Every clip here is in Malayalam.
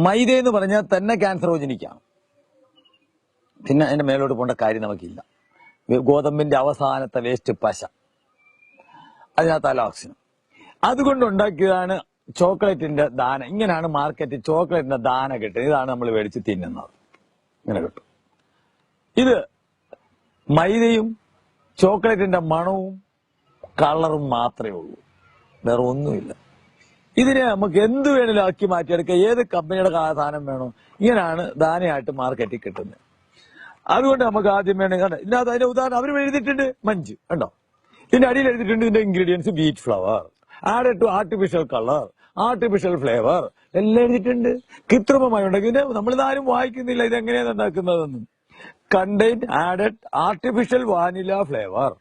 മൈദ എന്ന് പറഞ്ഞാൽ തന്നെ ക്യാൻസറോജനിക്കാണ്. പിന്നെ അതിന്റെ മേലോട്ട് പോകേണ്ട കാര്യം നമുക്കില്ല. ഗോതമ്പിന്റെ അവസാനത്തെ വേസ്റ്റ് പശ, അതിനകത്ത് അലോക്സിനും. അതുകൊണ്ട് ഉണ്ടാക്കിയതാണ് ചോക്ലേറ്റിന്റെ ദാന. ഇങ്ങനെയാണ് മാർക്കറ്റിൽ ചോക്ലേറ്റിന്റെ ദാന കിട്ടുന്നത്. ഇതാണ് നമ്മൾ മേടിച്ച് തിന്നുന്നത്. ഇങ്ങനെ കിട്ടും. ഇത് മൈദയും ചോക്ലേറ്റിന്റെ മണവും കളറും മാത്രമേ ഉള്ളൂ, വേറെ ഒന്നുമില്ല. ഇതിനെ നമുക്ക് എന്ത് വേണേലും ആക്കി മാറ്റിയെടുക്കുക. ഏത് കമ്പനിയുടെ സാധനം വേണോ, ഇങ്ങനെയാണ് ദാനയായിട്ട് മാർക്കറ്റിൽ കിട്ടുന്നത്. അതുകൊണ്ട് നമുക്ക് ആദ്യം വേണമെങ്കിൽ ഇതിനകത്ത് അതിന്റെ ഉദാഹരണം അവർ എഴുതിയിട്ടുണ്ട്. മഞ്ച് കണ്ടോ, ഇതിന്റെ അടിയിൽ എഴുതിയിട്ടുണ്ട് ഇതിന്റെ ingredients wheat flour added to artificial colour, artificial flavour എല്ലാം എഴുതിയിട്ടുണ്ട്. കൃത്രിമമായി ഉണ്ടാക്കി. നമ്മളിത് ആരും വായിക്കുന്നില്ല ഇതെങ്ങനെയാണ് ഉണ്ടാക്കുന്നതെന്നും. Contain added artificial vanilla flavour.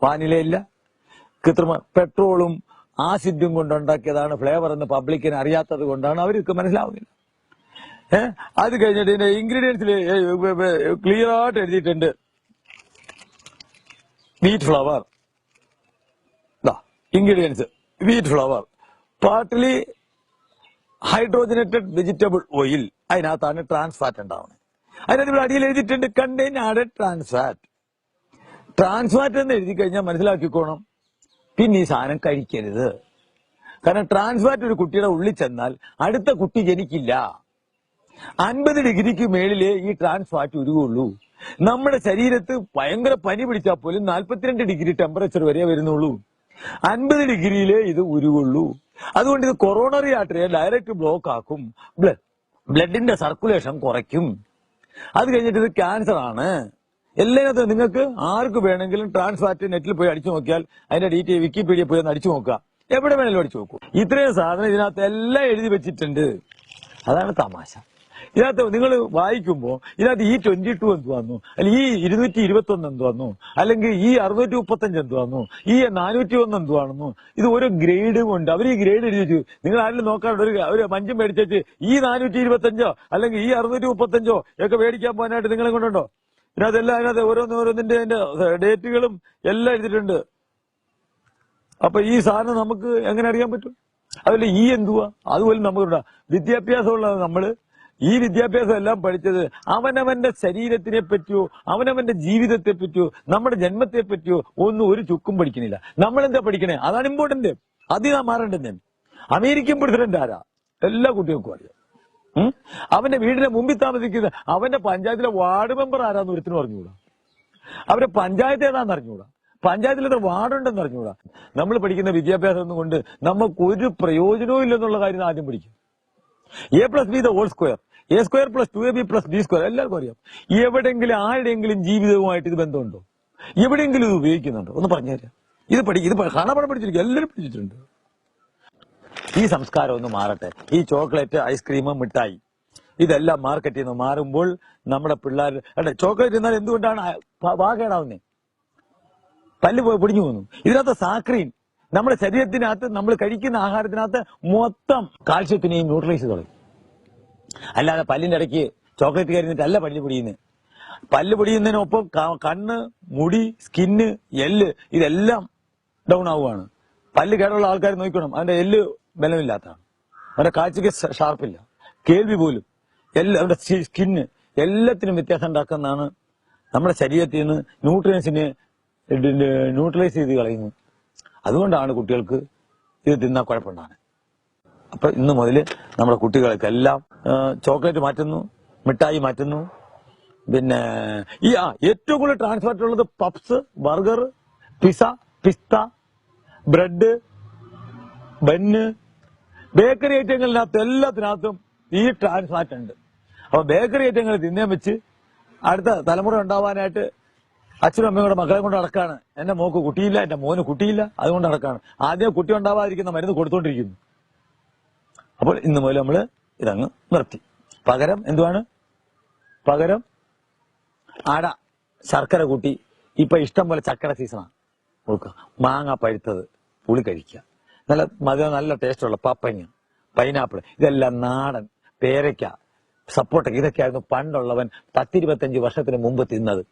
Vanilla ഇല്ല, കൃത്രിമ പെട്രോളും ആസിഡും കൊണ്ടുണ്ടാക്കിയതാണ് ഫ്ലേവർ എന്ന് പബ്ലിക്കിന് അറിയാത്തത് കൊണ്ടാണ് അവർക്ക് മനസ്സിലാവുന്നില്ല. അത് കഴിഞ്ഞിട്ട് ഇതിന്റെ ഇൻഗ്രീഡിയൻസിൽ ക്ലിയർ ആയിട്ട് എഴുതിയിട്ടുണ്ട് wheat flour. Ingredients wheat flour, partly hydrogenated vegetable oil. അതിനകത്താണ് ട്രാൻസ് ഫാറ്റ് ഉണ്ടാവുന്നത്. അതിനകത്ത് അടിയിൽ എഴുതിയിട്ടുണ്ട് contain added trans fat. Trans fat എന്ന് എഴുതി കഴിഞ്ഞാൽ മനസ്സിലാക്കിക്കോണം, പിന്നെ ഈ സാധനം കഴിക്കരുത്. കാരണം ട്രാൻസ് ഫാറ്റ് ഒരു കുട്ടിയുടെ ഉള്ളിൽ ചെന്നാൽ അടുത്ത കുട്ടി ജനിക്കില്ല. 50 ഡിഗ്രിക്ക് മേളിലേ ഈ ട്രാൻസ് ഫാറ്റ് ഉരുകുള്ളൂ. നമ്മുടെ ശരീരത്ത് ഭയങ്കര പനി പിടിച്ചാൽ പോലും 42 ഡിഗ്രി ടെമ്പറേച്ചർ വരെ വരുന്നുള്ളൂ. 50 ഡിഗ്രിയിലേ ഇത് ഉരുകുള്ളൂ. അതുകൊണ്ട് ഇത് കൊറോണറി ആർട്ടറിയെ ഡയറക്റ്റ് ബ്ലോക്ക് ആക്കും, ബ്ലഡിന്റെ സർക്കുലേഷൻ കുറയ്ക്കും. അത് കഴിഞ്ഞിട്ട് ഇത് ക്യാൻസർ ആണ്. എല്ലാത്തിനും നിങ്ങൾക്ക് ആർക്ക് വേണമെങ്കിലും ട്രാൻസ് ഫാറ്റ് നെറ്റിൽ പോയി അടിച്ചു നോക്കിയാൽ അതിന്റെ ഡീറ്റെയിൽ വിക്കിപീഡിയ പോയി ഒന്ന് അടിച്ചു നോക്കുക, എവിടെ വേണമെങ്കിലും അടിച്ചു നോക്കൂ. ഇത്രയും സാധനം ഇതിനകത്ത് എല്ലാം എഴുതി വെച്ചിട്ടുണ്ട്. അതാണ് തമാശ. ഇതിനകത്ത് നിങ്ങൾ വായിക്കുമ്പോൾ ഇതിനകത്ത് ഈ 22 എന്ത് വന്നു, അല്ലെങ്കിൽ ഈ 221 എന്ത് വന്നു, അല്ലെങ്കിൽ ഈ 635 എന്ത് വന്നു, ഈ 401 എന്ത് വന്നു. ഇത് ഓരോ ഗ്രേഡും ഉണ്ട്. അവർ ഈ ഗ്രേഡ് എഴുതി വെച്ചു. നിങ്ങൾ ആരെങ്കിലും നോക്കാണ്ട് ഒരു മഞ്ചും മേടിച്ചു ഈ 425 അല്ലെങ്കിൽ ഈ 635 ഒക്കെ മേടിക്കാൻ പോകാനായിട്ട് നിങ്ങളെ കൊണ്ടുണ്ടോ? ഇതിനകത്തെല്ലാം അതിനകത്ത് ഓരോന്നിന്റെ ഡേറ്റുകളും എല്ലാം എഴുതിയിട്ടുണ്ട്. അപ്പൊ ഈ സാധനം നമുക്ക് എങ്ങനെ അറിയാൻ പറ്റും? അതുപോലെ ഈ എന്തുവാ, അതുപോലെ നമുക്ക് വിദ്യാഭ്യാസമുള്ള നമ്മള് ഈ വിദ്യാഭ്യാസം എല്ലാം പഠിച്ചത് അവനവന്റെ ശരീരത്തിനെ പറ്റിയോ അവനവന്റെ ജീവിതത്തെ പറ്റിയോ നമ്മുടെ ജന്മത്തെ പറ്റിയോ ഒന്നും ഒരു ചുക്കും പഠിക്കുന്നില്ല. നമ്മളെന്താ പഠിക്കണേ? അതാണ് ഇമ്പോർട്ടന്റ്. അതിനാ മാറേണ്ടത്. അമേരിക്കൻ പ്രസിഡന്റ് ആരാ? എല്ലാ കുട്ടികൾക്കും അറിയാം. അവന്റെ വീടിന്റെ മുമ്പിൽ താമസിക്കുന്ന അവന്റെ പഞ്ചായത്തിലെ വാർഡ് മെമ്പർ ആരാന്ന് ഒരുത്തിന് പറഞ്ഞുകൂടാ. അവരുടെ പഞ്ചായത്ത് ഏതാന്ന് അറിഞ്ഞുകൂടാ. പഞ്ചായത്തിൽ എത്ര വാർഡുണ്ടെന്ന് അറിഞ്ഞുകൂടാ. നമ്മൾ പഠിക്കുന്ന വിദ്യാഭ്യാസം കൊണ്ട് നമുക്കൊരു പ്രയോജനവും ഇല്ലെന്നുള്ള കാര്യം ആദ്യം പഠിക്കും. A+B the whole square, A² + 2AB + B² എല്ലാവർക്കും അറിയാം. എവിടെയെങ്കിലും ആരുടെയെങ്കിലും ജീവിതവുമായിട്ട് ഇത് ബന്ധമുണ്ടോ? എവിടെയെങ്കിലും ഇത് ഉപയോഗിക്കുന്നുണ്ടോ? ഒന്ന് പറഞ്ഞുതരാം. ഇത് കാണാപ്പാടം പഠിച്ചിരിക്കും, എല്ലാവരും പഠിച്ചിട്ടുണ്ട്. ഈ സംസ്കാരം ഒന്ന് മാറട്ടെ. ഈ ചോക്ലേറ്റ്, ഐസ്ക്രീം, മിഠായി ഇതെല്ലാം മാർക്കറ്റിൽ നിന്ന് മാറുമ്പോൾ നമ്മുടെ പിള്ളേർ ചോക്ലേറ്റ് എന്നാൽ എന്തുകൊണ്ടാണ് വാകേടാവുന്നേ? പല്ല് പൊടിഞ്ഞു പോകുന്നു. ഇതിനകത്ത് സാക്രീൻ നമ്മുടെ ശരീരത്തിനകത്ത് നമ്മൾ കഴിക്കുന്ന ആഹാരത്തിനകത്ത് മൊത്തം കാൽസ്യത്തിനെയും ന്യൂട്രലൈസ് കളയും. അല്ലാതെ പല്ലിന്റെ ഇടയ്ക്ക് ചോക്ലേറ്റ് കരിഞ്ഞിട്ടല്ല പല്ല് പൊടിയുന്നത്. പല്ല് പൊടിയുന്നതിനൊപ്പം കണ്ണ്, മുടി, സ്കിന്ന്, എല്ല് ഇതെല്ലാം ഡൗൺ ആവുകയാണ്. പല്ല് കേടുള്ള ആൾക്കാർ നോക്കണം, അവന്റെ എല്ല് ബലമില്ലാത്തതാണ്, അവന്റെ കാഴ്ചക്ക് ഷാർപ്പില്ല, കേൾവി പോലും എല്ലാം, അവന്റെ സ്കിന്ന് എല്ലാത്തിനും വ്യത്യാസം ഉണ്ടാക്കുന്നതാണ്. നമ്മുടെ ശരീരത്തിൽ നിന്ന് ന്യൂട്രിയൻസിനെ ന്യൂട്രലൈസ് ചെയ്ത് കളയുന്നു. അതുകൊണ്ടാണ് കുട്ടികൾക്ക് ഇത് തിന്നാൽ കുഴപ്പമുണ്ടാകുന്നത്. അപ്പൊ ഇന്ന് മുതൽ നമ്മുടെ കുട്ടികൾക്കെല്ലാം ചോക്ലേറ്റ് മാറ്റുന്നു, മിഠായി മാറ്റുന്നു. പിന്നെ ഈ ഏറ്റവും കൂടുതൽ ട്രാൻസ്ഫാറ്റ് ഉള്ളത് പപ്സ്, ബർഗർ, പിസ, പിസ്ത, ബ്രെഡ്, ബന്ന്, ബേക്കറി ഐറ്റങ്ങളിനകത്ത് എല്ലാത്തിനകത്തും ഈ ട്രാൻസ്ഫാറ്റ് ഉണ്ട്. അപ്പൊ ബേക്കറി ഐറ്റങ്ങൾ തിന്നാൻ വെച്ച് അടുത്ത തലമുറ ഉണ്ടാവാനായിട്ട് അച്ഛനും അമ്മയും കൂടെ മക്കളെ കൊണ്ട് നടക്കാണ്. എന്റെ മോക്ക് കുട്ടിയില്ല, എന്റെ മോന് കുട്ടിയില്ല, അതുകൊണ്ട് നടക്കാണ്. ആദ്യം കുട്ടി ഉണ്ടാവാതിരിക്കുന്ന മരുന്ന് കൊടുത്തോണ്ടിരിക്കുന്നു. അപ്പോൾ ഇന്ന് മുതൽ നമ്മള് ഇതങ്ങ് നിർത്തി. പകരം എന്തുവാണ്? പകരം അട, ശർക്കര കൂട്ടി. ഇപ്പൊ ഇഷ്ടം പോലെ ചക്കര സീസണാണ്. നോക്കുക, മാങ്ങ പഴുത്തത്, പുളി കഴിക്കുക, നല്ല ടേസ്റ്റുള്ള പപ്പങ്ങ, പൈനാപ്പിൾ, ഇതെല്ലാം നാടൻ, പേരയ്ക്ക, സപ്പോട്ട, ഇതൊക്കെയായിരുന്നു പണ്ടുള്ളവൻ 10-25 വർഷത്തിന് മുമ്പ് തിന്നത്.